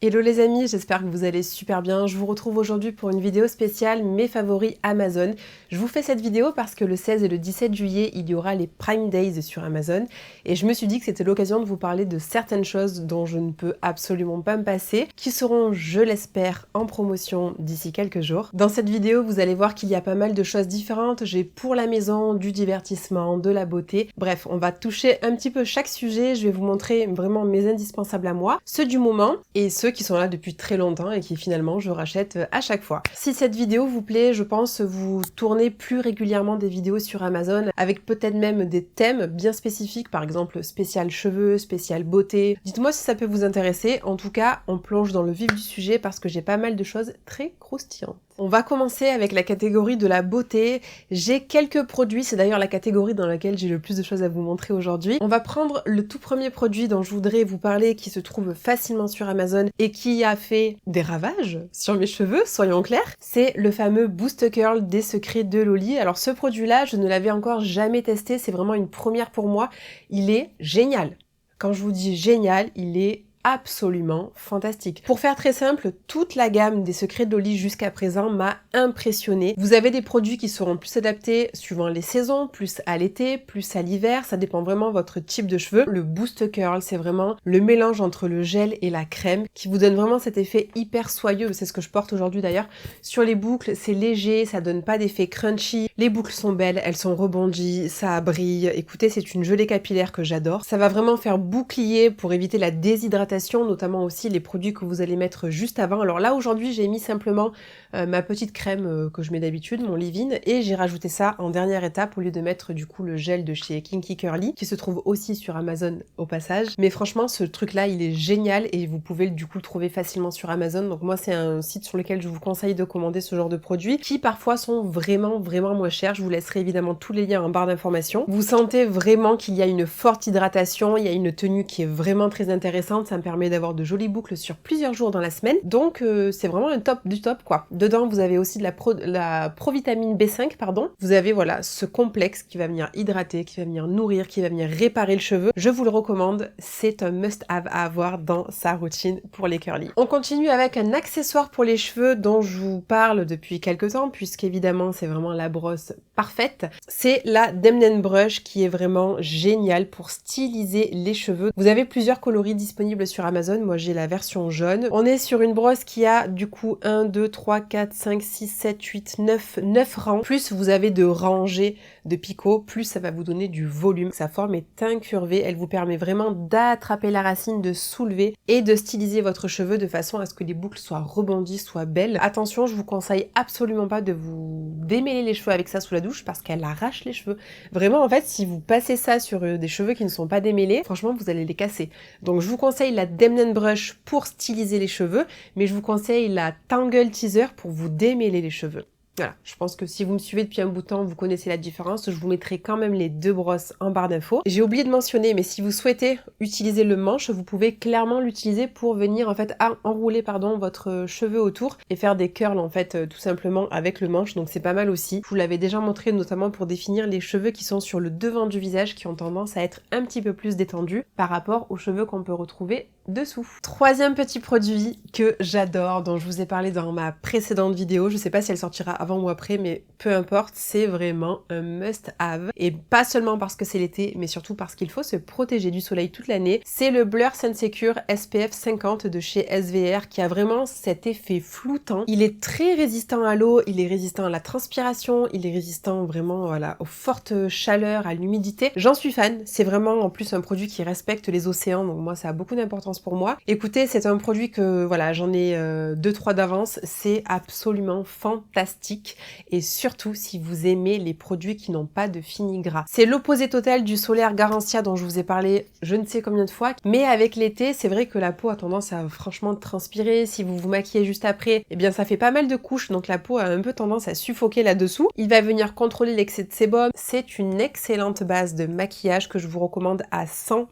Hello les amis, j'espère que vous allez super bien. Je vous retrouve aujourd'hui pour une vidéo spéciale mes favoris Amazon. Je vous fais cette vidéo parce que le 16 et le 17 juillet, il y aura les Prime Days sur Amazon et je me suis dit que c'était l'occasion de vous parler de certaines choses dont je ne peux absolument pas me passer, qui seront, je l'espère, en promotion d'ici quelques jours. Dans cette vidéo, vous allez voir qu'il y a pas mal de choses différentes. J'ai pour la maison, du divertissement, de la beauté. Bref, on va toucher un petit peu chaque sujet. Je vais vous montrer vraiment mes indispensables à moi, ceux du moment et ceux qui sont là depuis très longtemps et qui finalement je rachète à chaque fois. Si cette vidéo vous plaît, je pense vous tournez plus régulièrement des vidéos sur Amazon avec peut-être même des thèmes bien spécifiques, par exemple spécial cheveux, spécial beauté. Dites-moi si ça peut vous intéresser. En tout cas, on plonge dans le vif du sujet parce que j'ai pas mal de choses très croustillantes. On va commencer avec la catégorie de la beauté. J'ai quelques produits, c'est d'ailleurs la catégorie dans laquelle j'ai le plus de choses à vous montrer aujourd'hui. On va prendre le tout premier produit dont je voudrais vous parler qui se trouve facilement sur Amazon et qui a fait des ravages sur mes cheveux, soyons clairs. C'est le fameux Boost Curl des Secrets de Loli. Alors ce produit-là, je ne l'avais encore jamais testé, c'est vraiment une première pour moi. Il est génial. Quand je vous dis génial, il est absolument fantastique. Pour faire très simple, toute la gamme des Secrets de Loli jusqu'à présent m'a impressionnée. Vous avez des produits qui seront plus adaptés suivant les saisons, plus à l'été, plus à l'hiver, ça dépend vraiment de votre type de cheveux. Le Boost Curl, c'est vraiment le mélange entre le gel et la crème qui vous donne vraiment cet effet hyper soyeux, c'est ce que je porte aujourd'hui d'ailleurs. Sur les boucles, c'est léger, ça donne pas d'effet crunchy, les boucles sont belles, elles sont rebondies, ça brille. Écoutez, c'est une gelée capillaire que j'adore. Ça va vraiment faire bouclier pour éviter la déshydratation, notamment aussi les produits que vous allez mettre juste avant. Alors là aujourd'hui j'ai mis simplement ma petite crème que je mets d'habitude, mon leave-in, et j'ai rajouté ça en dernière étape au lieu de mettre du coup le gel de chez Kinky Curly qui se trouve aussi sur Amazon au passage. Mais franchement ce truc là il est génial et vous pouvez du coup le trouver facilement sur Amazon. Donc moi c'est un site sur lequel je vous conseille de commander ce genre de produits qui parfois sont vraiment moins chers. Je vous laisserai évidemment tous les liens en barre d'informations. Vous sentez vraiment qu'il y a une forte hydratation, il y a une tenue qui est vraiment très intéressante, ça me permet d'avoir de jolies boucles sur plusieurs jours dans la semaine. Donc c'est vraiment un top du top quoi. Dedans vous avez aussi de la provitamine B5 pardon. Vous avez voilà ce complexe qui va venir hydrater, qui va venir nourrir, qui va venir réparer le cheveu. Je vous le recommande, c'est un must-have à avoir dans sa routine pour les curly. On continue avec un accessoire pour les cheveux dont je vous parle depuis quelques temps puisqu'évidemment c'est vraiment la brosse parfaite. C'est la Demnen Brush qui est vraiment géniale pour styliser les cheveux. Vous avez plusieurs coloris disponibles sur Amazon, moi j'ai la version jaune. On est sur une brosse qui a du coup 1, 2, 3, 4, 5, 6, 7, 8, 9 rangs. Plus vous avez de rangées de picots, plus ça va vous donner du volume. Sa forme est incurvée, elle vous permet vraiment d'attraper la racine, de soulever et de styliser votre cheveu de façon à ce que les boucles soient rebondies, soient belles. Attention, je vous conseille absolument pas de vous démêler les cheveux avec ça sous la douche parce qu'elle arrache les cheveux. Vraiment en fait, si vous passez ça sur des cheveux qui ne sont pas démêlés, franchement vous allez les casser. Donc je vous conseille la Demnen Brush pour styliser les cheveux, mais je vous conseille la Tangle Teaser pour vous démêler les cheveux. Voilà, je pense que si vous me suivez depuis un bout de temps, vous connaissez la différence. Je vous mettrai quand même les deux brosses en barre d'infos. J'ai oublié de mentionner, mais si vous souhaitez utiliser le manche, vous pouvez clairement l'utiliser pour venir en fait enrouler votre cheveu autour et faire des curls en fait tout simplement avec le manche. Donc c'est pas mal aussi. Je vous l'avais déjà montré notamment pour définir les cheveux qui sont sur le devant du visage qui ont tendance à être un petit peu plus détendus par rapport aux cheveux qu'on peut retrouver dessous. Troisième petit produit que j'adore, dont je vous ai parlé dans ma précédente vidéo, je sais pas si elle sortira avant ou après, mais peu importe, c'est vraiment un must-have. Et pas seulement parce que c'est l'été, mais surtout parce qu'il faut se protéger du soleil toute l'année. C'est le Blur Sun Secure SPF 50 de chez SVR qui a vraiment cet effet floutant. Il est très résistant à l'eau, il est résistant à la transpiration, il est résistant vraiment voilà, aux fortes chaleurs, à l'humidité. J'en suis fan, c'est vraiment en plus un produit qui respecte les océans, donc moi ça a beaucoup d'importance pour moi. Écoutez, c'est un produit que voilà, j'en ai 2-3 d'avance, c'est absolument fantastique et surtout si vous aimez les produits qui n'ont pas de fini gras. C'est l'opposé total du Solaire Garancia dont je vous ai parlé je ne sais combien de fois, mais avec l'été, c'est vrai que la peau a tendance à franchement transpirer. Si vous vous maquillez juste après, eh bien ça fait pas mal de couches, donc la peau a un peu tendance à suffoquer là-dessous. Il va venir contrôler l'excès de sébum. C'est une excellente base de maquillage que je vous recommande à 100%.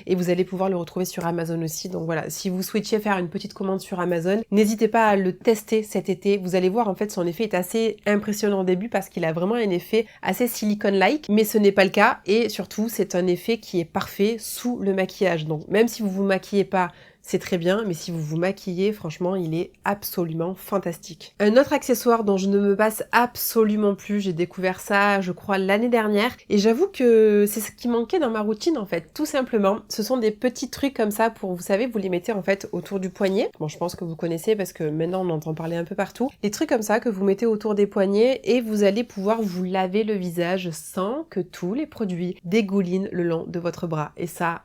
Et vous allez pouvoir le retrouver sur Amazon aussi. Donc voilà, si vous souhaitiez faire une petite commande sur Amazon, n'hésitez pas à le tester cet été. Vous allez voir en fait son effet est assez impressionnant au début parce qu'il a vraiment un effet assez silicone-like, mais ce n'est pas le cas et surtout c'est un effet qui est parfait sous le maquillage. Donc même si vous vous maquillez pas c'est très bien, mais si vous vous maquillez, franchement, il est absolument fantastique. Un autre accessoire dont je ne me passe absolument plus, j'ai découvert ça, je crois, l'année dernière, et j'avoue que c'est ce qui manquait dans ma routine, en fait, tout simplement. Ce sont des petits trucs comme ça pour, vous savez, vous les mettez, en fait, autour du poignet. Bon, je pense que vous connaissez parce que maintenant, on entend parler un peu partout. Les trucs comme ça que vous mettez autour des poignets et vous allez pouvoir vous laver le visage sans que tous les produits dégoulinent le long de votre bras. Et ça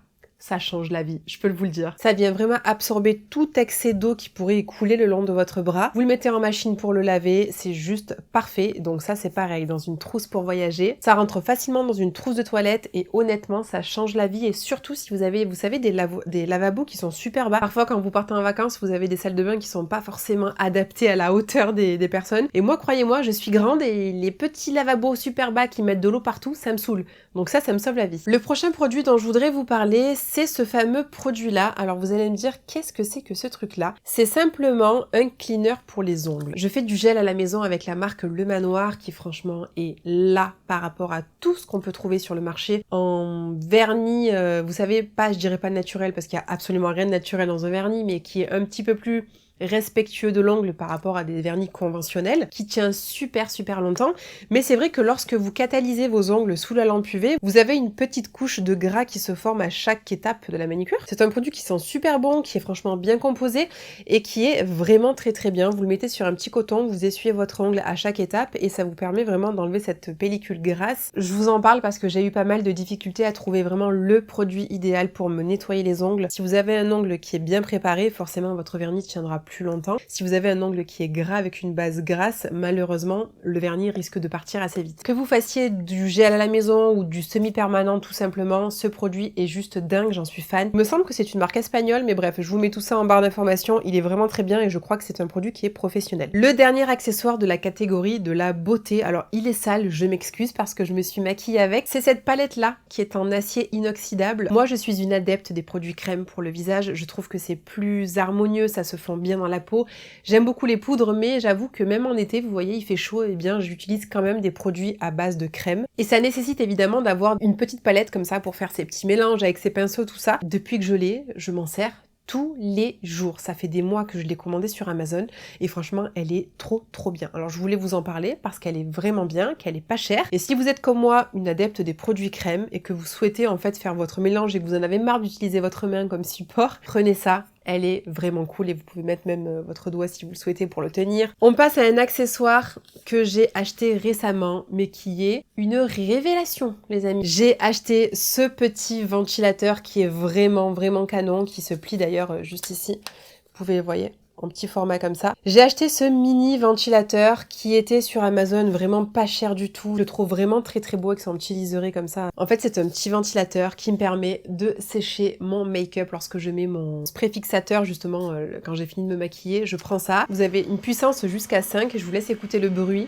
change la vie, je peux vous le dire. Ça vient vraiment absorber tout excès d'eau qui pourrait couler le long de votre bras. Vous le mettez en machine pour le laver, c'est juste parfait. Donc ça c'est pareil, dans une trousse pour voyager. Ça rentre facilement dans une trousse de toilette et honnêtement ça change la vie. Et surtout si vous avez, vous savez, des lavabos qui sont super bas. Parfois quand vous partez en vacances, vous avez des salles de bain qui sont pas forcément adaptées à la hauteur des personnes. Et moi, croyez-moi, je suis grande et les petits lavabos super bas qui mettent de l'eau partout, ça me saoule. Donc ça me sauve la vie. Le prochain produit dont je voudrais vous parler, c'est ce fameux produit-là. Alors vous allez me dire, qu'est-ce que c'est que ce truc-là? C'est simplement un cleaner pour les ongles. Je fais du gel à la maison avec la marque Le Manoir, qui franchement est là par rapport à tout ce qu'on peut trouver sur le marché. En vernis, vous savez, pas, je dirais pas naturel, parce qu'il y a absolument rien de naturel dans un vernis, mais qui est un petit peu plus respectueux de l'ongle par rapport à des vernis conventionnels, qui tient super longtemps. Mais c'est vrai que lorsque vous catalysez vos ongles sous la lampe UV, vous avez une petite couche de gras qui se forme à chaque étape de la manicure. C'est un produit qui sent super bon, qui est franchement bien composé et qui est vraiment très bien. Vous le mettez sur un petit coton, vous essuyez votre ongle à chaque étape et ça vous permet vraiment d'enlever cette pellicule grasse. Je vous en parle parce que j'ai eu pas mal de difficultés à trouver vraiment le produit idéal pour me nettoyer les ongles. Si vous avez un ongle qui est bien préparé, forcément votre vernis tiendra plus longtemps. Si vous avez un ongle qui est gras avec une base grasse, malheureusement, le vernis risque de partir assez vite. Que vous fassiez du gel à la maison ou du semi-permanent tout simplement, ce produit est juste dingue, j'en suis fan. Il me semble que c'est une marque espagnole, mais bref, je vous mets tout ça en barre d'informations, il est vraiment très bien et je crois que c'est un produit qui est professionnel. Le dernier accessoire de la catégorie de la beauté, alors il est sale, je m'excuse parce que je me suis maquillée avec, c'est cette palette là qui est en acier inoxydable. Moi je suis une adepte des produits crème pour le visage, je trouve que c'est plus harmonieux, ça se fond bien dans la peau. J'aime beaucoup les poudres, mais j'avoue que même en été, vous voyez, il fait chaud, et bien j'utilise quand même des produits à base de crème. Et ça nécessite évidemment d'avoir une petite palette comme ça pour faire ces petits mélanges avec ces pinceaux, tout ça. Depuis que je l'ai, je m'en sers tous les jours. Ça fait des mois que je l'ai commandée sur Amazon et franchement, elle est trop bien. Alors je voulais vous en parler parce qu'elle est vraiment bien, qu'elle est pas chère. Et si vous êtes comme moi, une adepte des produits crème et que vous souhaitez en fait faire votre mélange et que vous en avez marre d'utiliser votre main comme support, prenez ça. Elle est vraiment cool et vous pouvez mettre même votre doigt si vous le souhaitez pour le tenir. On passe à un accessoire que j'ai acheté récemment, mais qui est une révélation, les amis. J'ai acheté ce petit ventilateur qui est vraiment canon, qui se plie d'ailleurs juste ici. Vous pouvez le voir en petit format comme ça. J'ai acheté ce mini ventilateur qui était sur Amazon vraiment pas cher du tout. Je le trouve vraiment très beau avec son petit liseré comme ça. En fait, c'est un petit ventilateur qui me permet de sécher mon make-up lorsque je mets mon spray fixateur justement quand j'ai fini de me maquiller. Je prends ça. Vous avez une puissance jusqu'à 5 et je vous laisse écouter le bruit.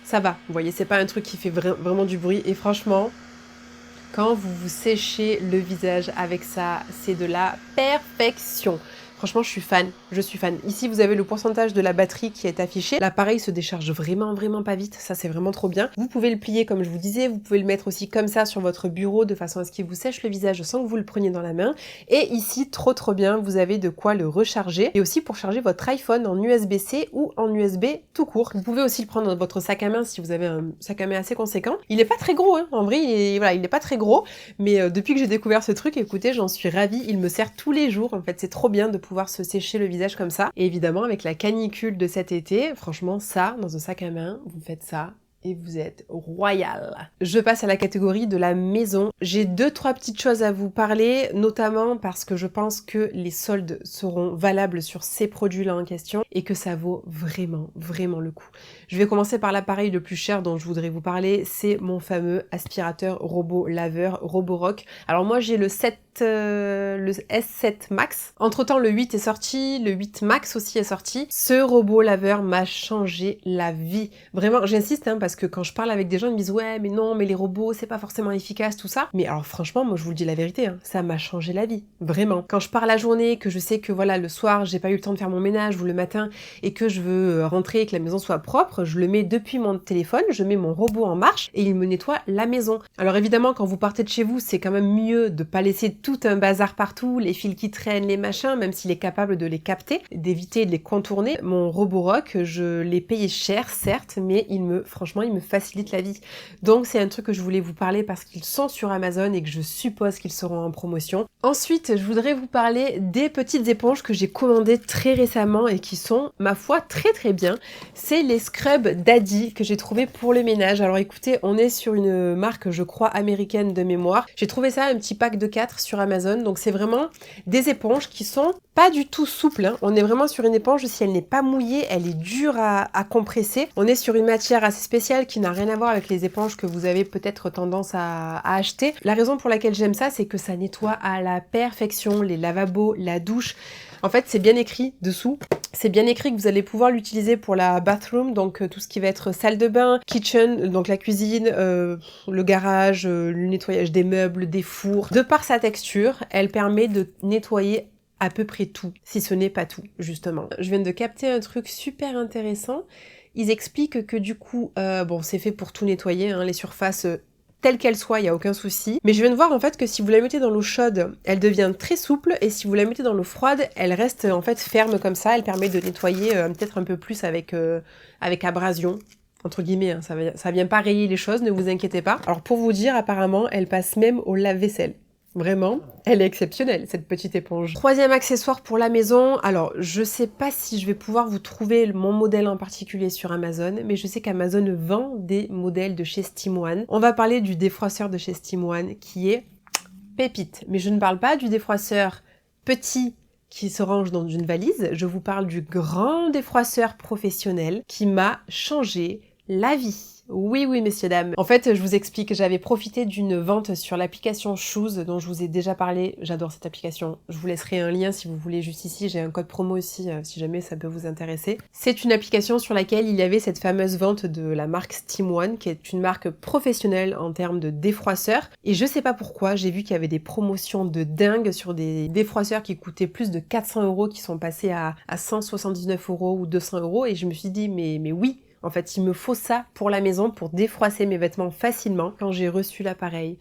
Ça va, vous voyez, c'est pas un truc qui fait vraiment du bruit et franchement, quand vous vous séchez le visage avec ça, c'est de la perfection. Franchement, je suis fan. Ici, vous avez le pourcentage de la batterie qui est affiché. L'appareil se décharge vraiment pas vite. Ça, c'est vraiment trop bien. Vous pouvez le plier comme je vous disais. Vous pouvez le mettre aussi comme ça sur votre bureau de façon à ce qu'il vous sèche le visage sans que vous le preniez dans la main. Et ici, trop bien, vous avez de quoi le recharger. Et aussi pour charger votre iPhone en USB-C ou en USB tout court. Vous pouvez aussi le prendre dans votre sac à main si vous avez un sac à main assez conséquent. Il est pas très gros, hein. En vrai, il est pas très gros. Mais depuis que j'ai découvert ce truc, écoutez, j'en suis ravie. Il me sert tous les jours. En fait, c'est trop bien de pouvoir se sécher le visage comme ça. Et évidemment, avec la canicule de cet été, franchement, ça, dans un sac à main, vous faites ça et vous êtes royal. Je passe à la catégorie de la maison. J'ai 2-3 petites choses à vous parler, notamment parce que je pense que les soldes seront valables sur ces produits-là en question et que ça vaut vraiment le coup. Je vais commencer par l'appareil le plus cher dont je voudrais vous parler, c'est mon fameux aspirateur robot laveur Roborock. Alors moi j'ai le S7 Max. Entre temps le 8 est sorti, le 8 Max aussi est sorti. Ce robot laveur m'a changé la vie. Vraiment, j'insiste parce que quand je parle avec des gens ils me disent ouais mais non mais les robots c'est pas forcément efficace tout ça. Mais alors franchement moi je vous le dis la vérité, ça m'a changé la vie. Vraiment. Quand je pars la journée, que je sais que voilà le soir j'ai pas eu le temps de faire mon ménage ou le matin et que je veux rentrer et que la maison soit propre, je le mets depuis mon téléphone, je mets mon robot en marche et il me nettoie la maison. Alors évidemment quand vous partez de chez vous c'est quand même mieux de pas laisser tout un bazar partout, les fils qui traînent, les machins, même s'il est capable de les capter, d'éviter de les contourner. Mon Roborock, je l'ai payé cher, certes, mais franchement, il me facilite la vie. Donc c'est un truc que je voulais vous parler parce qu'ils sont sur Amazon et que je suppose qu'ils seront en promotion. Ensuite, je voudrais vous parler des petites éponges que j'ai commandées très récemment et qui sont, ma foi, très très bien. C'est les scrubs Daddy que j'ai trouvé pour le ménage. Alors écoutez, on est sur une marque, je crois, américaine de mémoire. J'ai trouvé ça un petit pack de 4 sur Amazon. Donc c'est vraiment des éponges qui sont pas du tout souples. Hein. On est vraiment sur une éponge, si elle n'est pas mouillée, elle est dure à compresser. On est sur une matière assez spéciale qui n'a rien à voir avec les éponges que vous avez peut-être tendance à acheter. La raison pour laquelle j'aime ça, c'est que ça nettoie à la perfection les lavabos, la douche. En fait, c'est bien écrit dessous. C'est bien écrit que vous allez pouvoir l'utiliser pour la bathroom, donc tout ce qui va être salle de bain, kitchen, donc la cuisine, le garage, le nettoyage des meubles, des fours. De par sa texture, elle permet de nettoyer à peu près tout, si ce n'est pas tout, justement. Je viens de capter un truc super intéressant. Ils expliquent que du coup, bon, c'est fait pour tout nettoyer, hein, les surfaces telle qu'elle soit, il n'y a aucun souci. Mais je viens de voir en fait que si vous la mettez dans l'eau chaude, elle devient très souple, et si vous la mettez dans l'eau froide, elle reste en fait ferme comme ça. Elle permet de nettoyer peut-être un peu plus avec abrasion. Entre guillemets, hein, ça vient pas rayer les choses, ne vous inquiétez pas. Alors pour vous dire, apparemment, elle passe même au lave-vaisselle. Vraiment, elle est exceptionnelle, cette petite éponge. Troisième accessoire pour la maison. Alors, je sais pas si je vais pouvoir vous trouver mon modèle en particulier sur Amazon, mais je sais qu'Amazon vend des modèles de chez Steam One. On va parler du défroisseur de chez Steam One, qui est pépite. Mais je ne parle pas du défroisseur petit qui se range dans une valise. Je vous parle du grand défroisseur professionnel qui m'a changé la vie. Oui, messieurs, dames. En fait, je vous explique, j'avais profité d'une vente sur l'application Shoes dont je vous ai déjà parlé. J'adore cette application. Je vous laisserai un lien si vous voulez juste ici. J'ai un code promo aussi si jamais ça peut vous intéresser. C'est une application sur laquelle il y avait cette fameuse vente de la marque Steam One, qui est une marque professionnelle en termes de défroisseurs. Et je sais pas pourquoi, j'ai vu qu'il y avait des promotions de dingue sur des défroisseurs qui coûtaient plus de 400 € qui sont passés à 179 € ou 200 € et je me suis dit mais oui. En fait, il me faut ça pour la maison, pour défroisser mes vêtements facilement. Quand j'ai reçu l'appareil,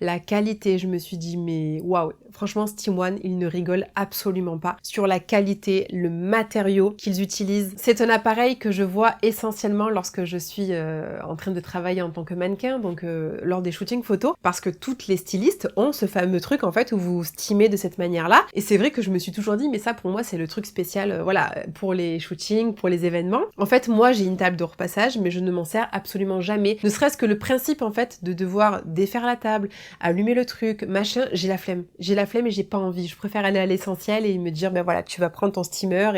la qualité, je me suis dit, mais waouh, franchement, Steam One, il ne rigole absolument pas sur la qualité, le matériau qu'ils utilisent. C'est un appareil que je vois essentiellement lorsque je suis en train de travailler en tant que mannequin, donc lors des shootings photos, parce que toutes les stylistes ont ce fameux truc, en fait, où vous steamez de cette manière-là. Et c'est vrai que je me suis toujours dit, mais ça, pour moi, c'est le truc spécial, voilà, pour les shootings, pour les événements. En fait, moi, j'ai une table de repassage, mais je ne m'en sers absolument jamais. Ne serait-ce que le principe, en fait, de devoir défaire la table, allumer le truc, machin, j'ai la flemme. J'ai la flemme et j'ai pas envie. Je préfère aller à l'essentiel et me dire, ben voilà, tu vas prendre ton steamer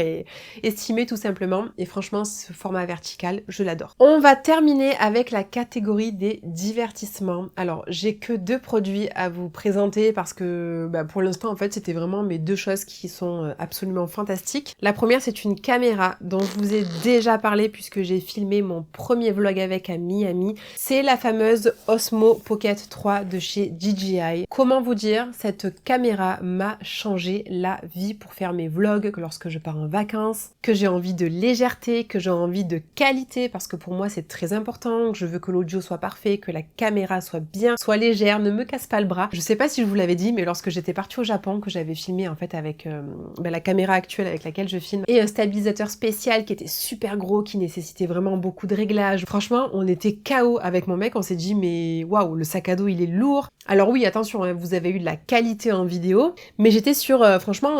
et steamer tout simplement. Et franchement, ce format vertical, je l'adore. On va terminer avec la catégorie des divertissements. Alors, j'ai que 2 produits à vous présenter parce que, pour l'instant, en fait, c'était vraiment mes 2 choses qui sont absolument fantastiques. La première, c'est une caméra dont je vous ai déjà parlé puisque j'ai filmé mon premier vlog avec à Miami. C'est la fameuse Osmo Pocket 3 de chez DJI. Comment vous dire, cette caméra m'a changé la vie pour faire mes vlogs, que lorsque je pars en vacances, que j'ai envie de légèreté, que j'ai envie de qualité, parce que pour moi c'est très important, que je veux que l'audio soit parfait, que la caméra soit bien, soit légère, ne me casse pas le bras. Je sais pas si je vous l'avais dit, mais lorsque j'étais partie au Japon, que j'avais filmé en fait avec la caméra actuelle avec laquelle je filme, et un stabilisateur spécial qui était super gros, qui nécessitait vraiment beaucoup de réglages. Franchement, on était KO avec mon mec, on s'est dit mais waouh, le sac à dos il est lourd. Alors oui, attention, hein, vous avez eu de la qualité en vidéo, mais j'étais sur, franchement,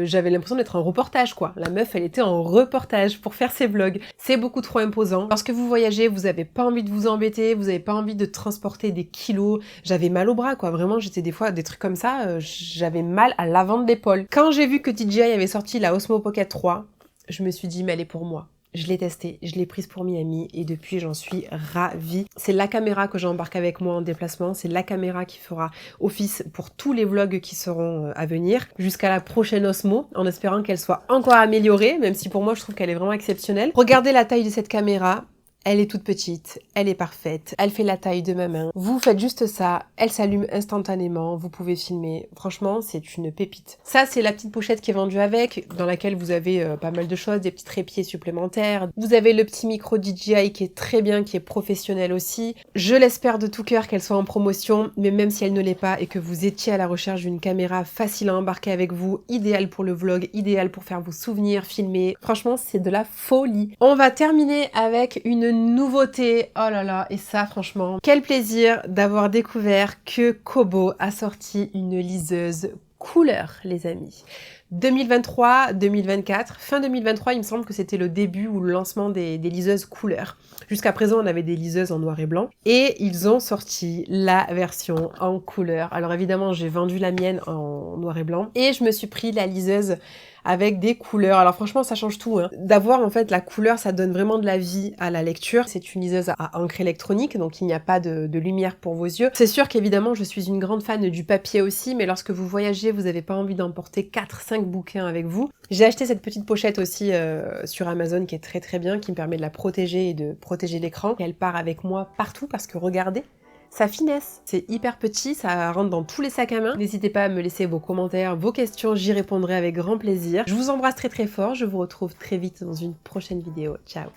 j'avais l'impression d'être en reportage quoi. La meuf, elle était en reportage pour faire ses vlogs. C'est beaucoup trop imposant. Lorsque vous voyagez, vous avez pas envie de vous embêter, vous avez pas envie de transporter des kilos. J'avais mal au bras quoi, vraiment, j'étais des fois, des trucs comme ça, j'avais mal à l'avant de l'épaule. Quand j'ai vu que DJI avait sorti la Osmo Pocket 3, je me suis dit mais elle est pour moi. Je l'ai testée, je l'ai prise pour Miami et depuis j'en suis ravie. C'est la caméra que j'embarque avec moi en déplacement, c'est la caméra qui fera office pour tous les vlogs qui seront à venir, jusqu'à la prochaine Osmo, en espérant qu'elle soit encore améliorée, même si pour moi je trouve qu'elle est vraiment exceptionnelle. Regardez la taille de cette caméra. Elle est toute petite, elle est parfaite, elle fait la taille de ma main. Vous faites juste ça, elle s'allume instantanément, vous pouvez filmer. Franchement, c'est une pépite. Ça, c'est la petite pochette qui est vendue avec, dans laquelle vous avez pas mal de choses, des petits trépieds supplémentaires. Vous avez le petit micro DJI qui est très bien, qui est professionnel aussi. Je l'espère de tout cœur qu'elle soit en promotion, mais même si elle ne l'est pas et que vous étiez à la recherche d'une caméra facile à embarquer avec vous, idéale pour le vlog, idéale pour faire vos souvenirs, filmer. Franchement, c'est de la folie. On va terminer avec une nouveauté, oh là là, et ça franchement, quel plaisir d'avoir découvert que Kobo a sorti une liseuse couleur, les amis. 2023, 2024, fin 2023, il me semble que c'était le début ou le lancement des liseuses couleur. Jusqu'à présent, on avait des liseuses en noir et blanc, et ils ont sorti la version en couleur. Alors évidemment, j'ai vendu la mienne en noir et blanc, et je me suis pris la liseuse avec des couleurs. Alors franchement, ça change tout, hein. D'avoir en fait la couleur, ça donne vraiment de la vie à la lecture. C'est une liseuse à encre électronique, donc il n'y a pas de lumière pour vos yeux. C'est sûr qu'évidemment, je suis une grande fan du papier aussi, mais lorsque vous voyagez, vous n'avez pas envie d'emporter 4-5 bouquins avec vous. J'ai acheté cette petite pochette aussi sur Amazon qui est très très bien, qui me permet de la protéger et de protéger l'écran. Elle part avec moi partout parce que regardez, sa finesse, c'est hyper petit, ça rentre dans tous les sacs à main. N'hésitez pas à me laisser vos commentaires, vos questions, j'y répondrai avec grand plaisir. Je vous embrasse très très fort, je vous retrouve très vite dans une prochaine vidéo. Ciao!